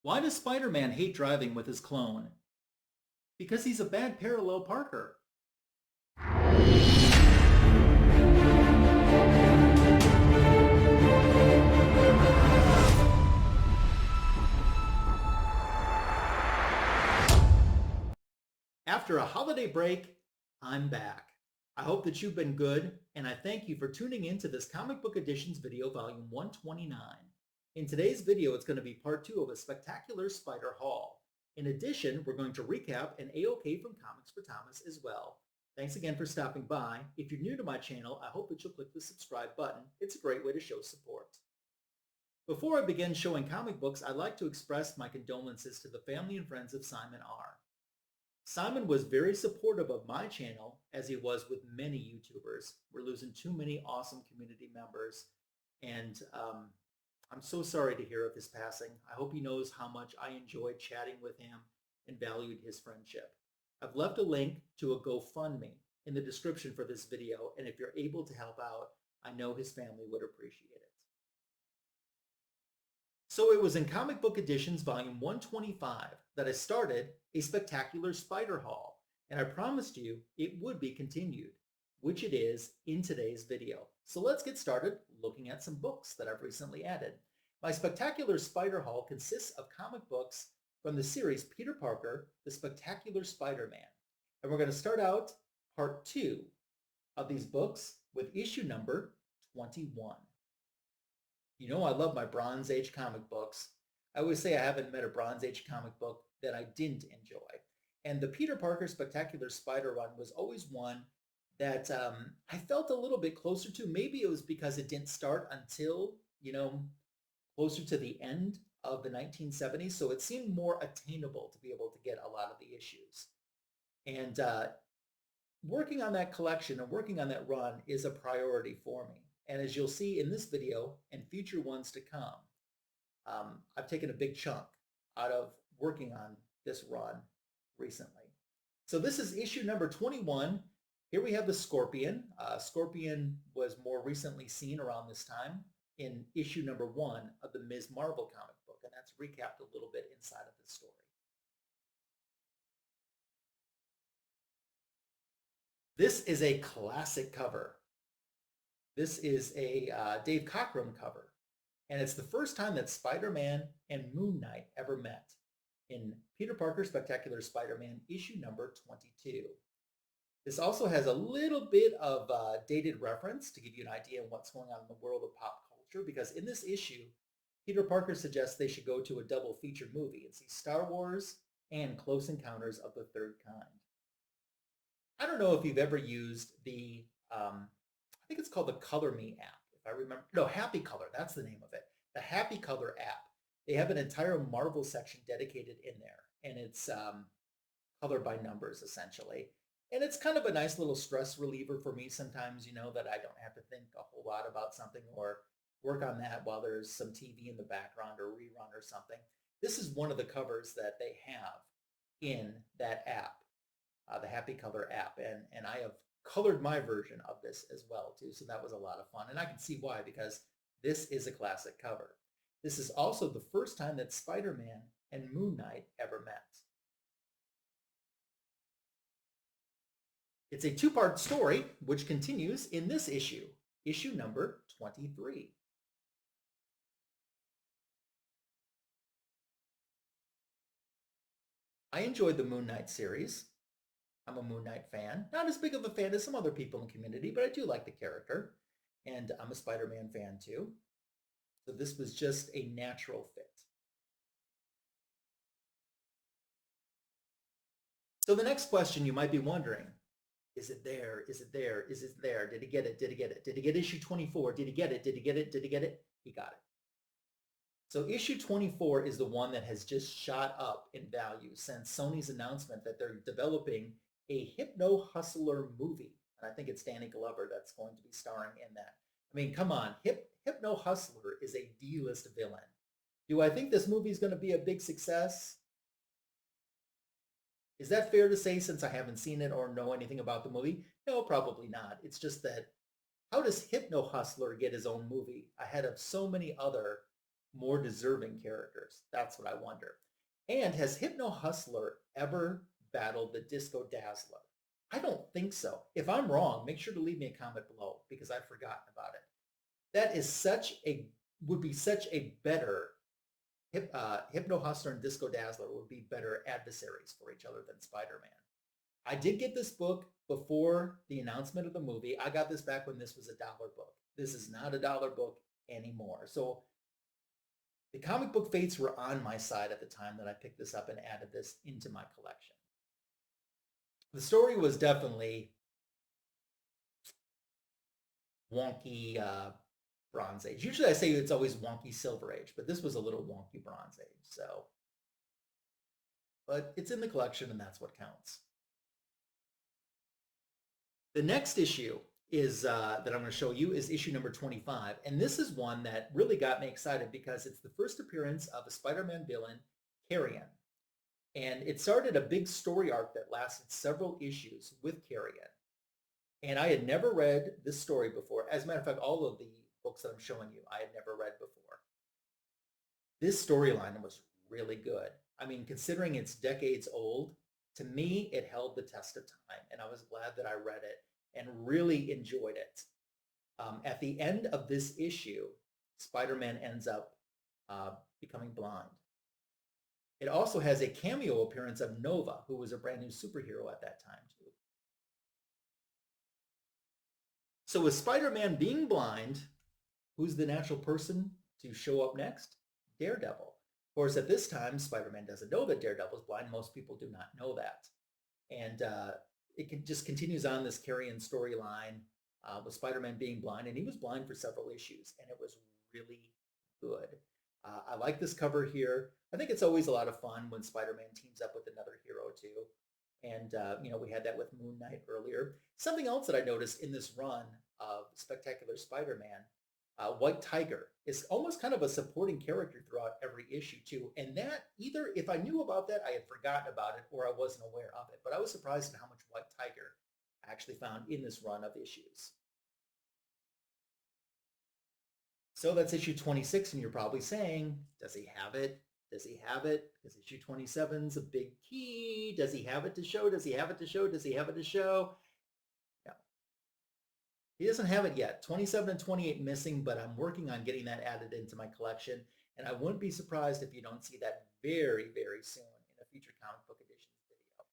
Why does Spider-Man hate driving with his clone? Because he's a bad parallel parker. After a holiday break, I'm back. I hope that you've been good, and I thank you for tuning in to this Comic Book Editions video, volume 129. In today's video, it's going to be part 2 of a spectacular spider haul. In addition, we're going to recap an AOK from Comics4Thomas as well. Thanks again for stopping by. If you're new to my channel, I hope that you'll click the subscribe button. It's a great way to show support. Before I begin showing comic books, I'd like to express my condolences to the family and friends of Simon R. Simon was very supportive of my channel, as he was with many YouTubers. We're losing too many awesome community members, and I'm so sorry to hear of his passing. I hope he knows how much I enjoyed chatting with him and valued his friendship. I've left a link to a GoFundMe in the description for this video, and if you're able to help out, I know his family would appreciate it. So it was in Comic Book Editions volume 125 that I started a spectacular spider haul, and I promised you it would be continued, which it is in today's video. So let's get started looking at some books that I've recently added. My spectacular spider haul consists of comic books from the series Peter Parker, The Spectacular Spider-Man. And we're going to start out part 2 of these books with issue number 21. You know I love my Bronze Age comic books. I always say I haven't met a Bronze Age comic book that I didn't enjoy. And the Peter Parker Spectacular Spider run was always one that I felt a little bit closer to. Maybe it was because it didn't start until, closer to the end of the 1970s. So it seemed more attainable to be able to get a lot of the issues. And working on that collection and working on that run is a priority for me. And as you'll see in this video and future ones to come, I've taken a big chunk out of working on this run recently. So this is issue number 21. Here we have the Scorpion. Scorpion was more recently seen around this time in issue number 1 of the Ms. Marvel comic book, and that's recapped a little bit inside of the story. This is a classic cover. This is a Dave Cockrum cover, and it's the first time that Spider-Man and Moon Knight ever met in Peter Parker Spectacular Spider-Man issue number 22. This also has a little bit of dated reference to give you an idea of what's going on in the world of pop culture, because in this issue, Peter Parker suggests they should go to a double feature movie and see Star Wars and Close Encounters of the Third Kind. I don't know if you've ever used the I think it's called the Color Me app, if I remember. No, Happy Color, that's the name of it. The Happy Color app. They have an entire Marvel section dedicated in there, and it's color by numbers, essentially. And it's kind of a nice little stress reliever for me sometimes, that I don't have to think a whole lot about something or work on that while there's some TV in the background or rerun or something. This is one of the covers that they have in that app, the Happy Color app, and I have colored my version of this as well too, so that was a lot of fun, and I can see why, because this is a classic cover. This is also the first time that Spider-Man and Moon Knight ever met. It's a 2-part story which continues in this issue, issue number 23. I enjoyed the Moon Knight series. I'm a Moon Knight fan. Not as big of a fan as some other people in the community, but I do like the character. And I'm a Spider-Man fan too. So this was just a natural fit. So the next question you might be wondering, is it there? Is it there? Is it there? Did he get it? Did he get it? Did he get issue 24? Did he get it? Did he get it? Did he get it? He got it. So issue 24 is the one that has just shot up in value since Sony's announcement that they're developing a Hypno Hustler movie. And I think it's Danny Glover that's going to be starring in that. I mean, come on. Hypno Hustler is a D-list villain. Do I think this movie is going to be a big success? Is that fair to say since I haven't seen it or know anything about the movie? No, probably not. It's just that how does Hypno Hustler get his own movie ahead of so many other more deserving characters? That's what I wonder. And has Hypno Hustler ever battled the Disco Dazzler? I don't think so. If I'm wrong, make sure to leave me a comment below because I've forgotten about it. That is would be such a better, Hypno Hustler and Disco Dazzler would be better adversaries for each other than Spider-Man. I did get this book before the announcement of the movie. I got this back when this was a $1 book. This is not a $1 book anymore. So the comic book fates were on my side at the time that I picked this up and added this into my collection. The story was definitely wonky Bronze Age. Usually I say it's always wonky Silver Age, but this was a little wonky Bronze Age. So, but it's in the collection and that's what counts. The next issue is that I'm going to show you is issue number 25. And this is one that really got me excited because it's the first appearance of a Spider-Man villain, Carrion. And it started a big story arc that lasted several issues with Carrion. And I had never read this story before. As a matter of fact, all of the books that I'm showing you, I had never read before. This storyline was really good. I mean, considering it's decades old, to me, it held the test of time. And I was glad that I read it and really enjoyed it. At the end of this issue, Spider-Man ends up becoming blind. It also has a cameo appearance of Nova, who was a brand new superhero at that time too. So with Spider-Man being blind, who's the natural person to show up next? Daredevil. Of course, at this time, Spider-Man doesn't know that Daredevil's blind. Most people do not know that. And it just continues on this Carrion storyline with Spider-Man being blind. And he was blind for several issues, and it was really good. I like this cover here. I think it's always a lot of fun when Spider-Man teams up with another hero too. And, we had that with Moon Knight earlier. Something else that I noticed in this run of Spectacular Spider-Man, White Tiger is almost kind of a supporting character throughout every issue too. And that either, if I knew about that, I had forgotten about it or I wasn't aware of it. But I was surprised at how much White Tiger I actually found in this run of issues. So that's issue 26, and you're probably saying, does he have it? Does he have it? Because issue 27's a big key. Does he have it to show? Does he have it to show? Does he have it to show? No. He doesn't have it yet. 27 and 28 missing, but I'm working on getting that added into my collection. And I wouldn't be surprised if you don't see that very, very soon in a future comic book editions video.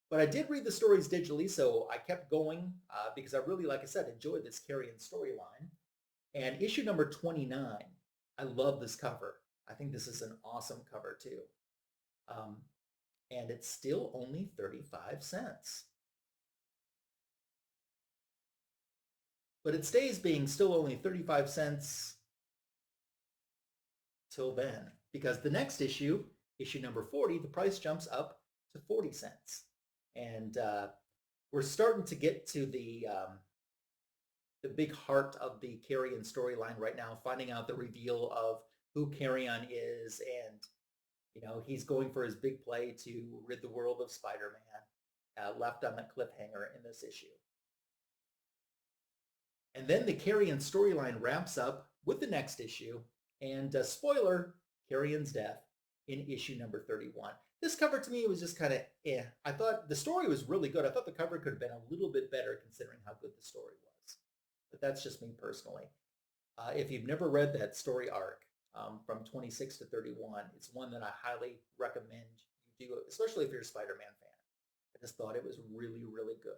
But I did read the stories digitally, so I kept going because I really, like I said, enjoyed this Carrion storyline. And issue number 29, I love this cover. I think this is an awesome cover too. And it's still only 35 cents. But it stays being still only 35 cents till then. Because the next issue, issue number 40, the price jumps up to 40 cents. And we're starting to get to the big heart of the Carrion storyline right now, finding out the reveal of who Carrion is, and he's going for his big play to rid the world of Spider-Man, left on the cliffhanger in this issue. And then the Carrion storyline wraps up with the next issue, and spoiler, Carrion's death in issue number 31. This cover to me was just kind of eh. I thought the story was really good. I thought the cover could have been a little bit better considering how good the story was. But that's just me personally. If you've never read that story arc from 26 to 31, it's one that I highly recommend you do, especially if you're a Spider-Man fan. I just thought it was really, really good.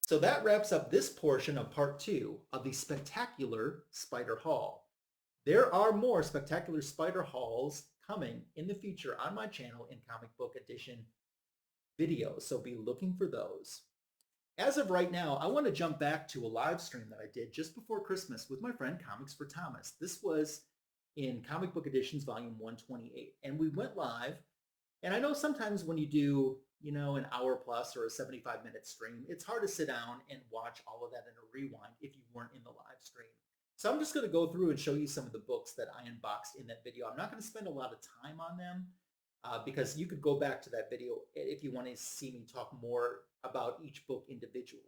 So that wraps up this portion of part 2 of the Spectacular Spider Haul. There are more Spectacular Spider Hauls coming in the future on my channel in comic book edition videos, so be looking for those. As of right now, I want to jump back to a live stream that I did just before Christmas with my friend Comics4Thomas. This was in Comic Book Editions Volume 128, and we went live. And I know sometimes when you do, an hour plus or a 75-minute stream, it's hard to sit down and watch all of that in a rewind if you weren't in the live stream. So I'm just going to go through and show you some of the books that I unboxed in that video. I'm not going to spend a lot of time on them because you could go back to that video if you want to see me talk more about each book individually.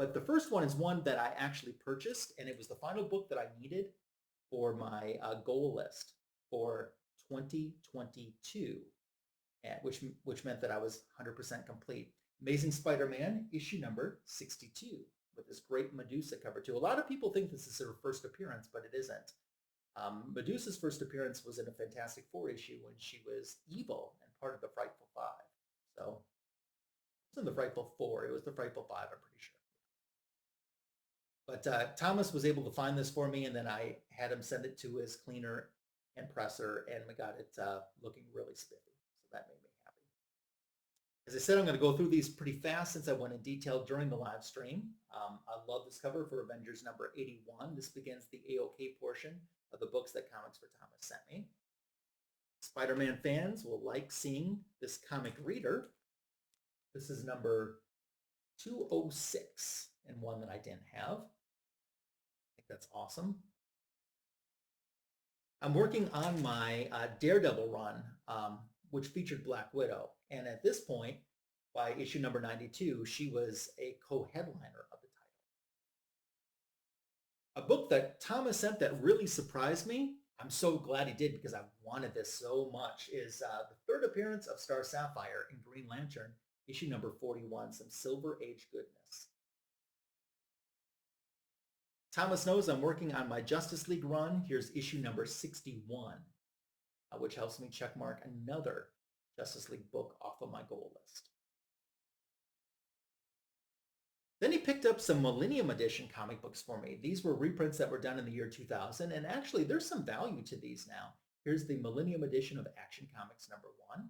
But the first one is one that I actually purchased, and it was the final book that I needed for my goal list for 2022, which meant that I was 100% complete. Amazing Spider-Man, issue number 62, with this great Medusa cover too. A lot of people think this is her first appearance, but it isn't. Medusa's first appearance was in a Fantastic Four issue when she was evil and part of the Frightful Five. So it wasn't the Frightful Four, it was the Frightful Five, I'm pretty sure. But Thomas was able to find this for me, and then I had him send it to his cleaner and presser, and we got it looking really spiffy. So that made me happy. As I said, I'm going to go through these pretty fast since I went in detail during the live stream. I love this cover for Avengers number 81. This begins the AOK portion of the books that Comics4Thomas sent me. Spider-Man fans will like seeing this comic reader. This is number 206 and one that I didn't have. I think that's awesome. I'm working on my Daredevil run, which featured Black Widow. And at this point, by issue number 92, she was a co-headliner of the title. A book that Thomas sent that really surprised me, I'm so glad he did because I wanted this so much, is the third appearance of Star Sapphire in Green Lantern, issue number 41, some Silver Age goodness. Thomas knows I'm working on my Justice League run. Here's issue number 61, which helps me checkmark another Justice League book off of my goal list. Then he picked up some Millennium edition comic books for me. These were reprints that were done in the year 2000, and actually there's some value to these now. Here's the Millennium edition of Action Comics number 1.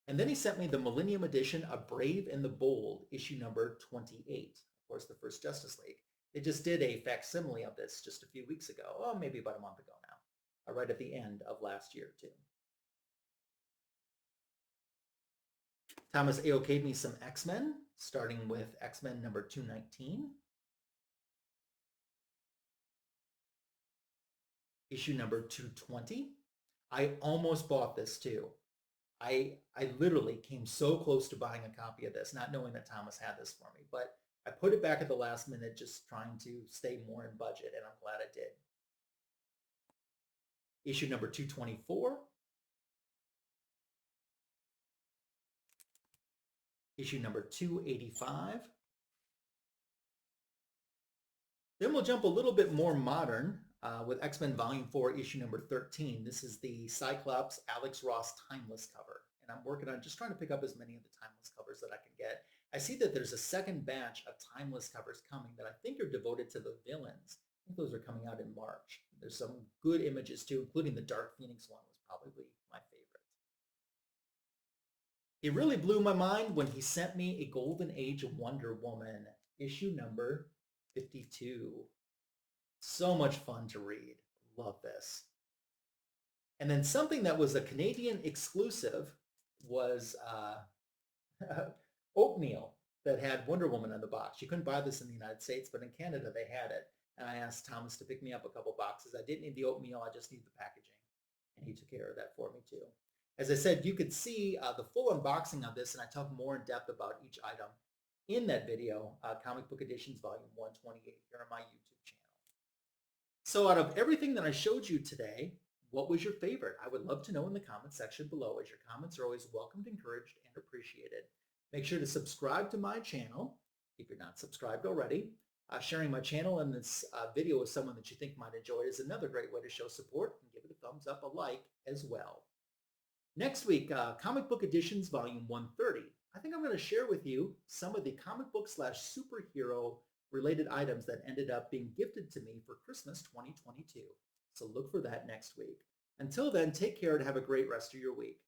And then he sent me the Millennium edition of Brave and the Bold, issue number 28. Of course, the first Justice League. They just did a facsimile of this just a few weeks ago. Oh, maybe about a month ago now. Right at the end of last year, too. Thomas AOK'd me some X-Men, starting with X-Men number 219. Issue number 220. I almost bought this, too. I literally came so close to buying a copy of this, not knowing that Thomas had this for me. But I put it back at the last minute, just trying to stay more in budget, and I'm glad I did. Issue number 224. Issue number 285. Then we'll jump a little bit more modern with X-Men Volume 4, issue number 13. This is the Cyclops Alex Ross Timeless cover. And I'm working on just trying to pick up as many of the Timeless covers that I can get. I see that there's a second batch of Timeless covers coming that I think are devoted to the villains. I think those are coming out in March. There's some good images too, including the Dark Phoenix one was probably my favorite. It really blew my mind when he sent me a Golden Age Wonder Woman, issue number 52. So much fun to read. Love this. And then something that was a Canadian exclusive was Oatmeal that had Wonder Woman in the box. You couldn't buy this in the United States, but in Canada they had it. And I asked Thomas to pick me up a couple boxes. I didn't need the oatmeal, I just need the packaging. And he took care of that for me too. As I said, you could see the full unboxing of this, and I talk more in depth about each item in that video, Comic Book Editions Volume 128 here on my YouTube channel. So out of everything that I showed you today, what was your favorite? I would love to know in the comments section below, as your comments are always welcomed, encouraged, and appreciated. Make sure to subscribe to my channel if you're not subscribed already. Sharing my channel and this video with someone that you think might enjoy it is another great way to show support, and give it a thumbs up, a like as well. Next week, Comic Book Editions Volume 130. I think I'm going to share with you some of the comic book / superhero related items that ended up being gifted to me for Christmas 2022. So look for that next week. Until then, take care and have a great rest of your week.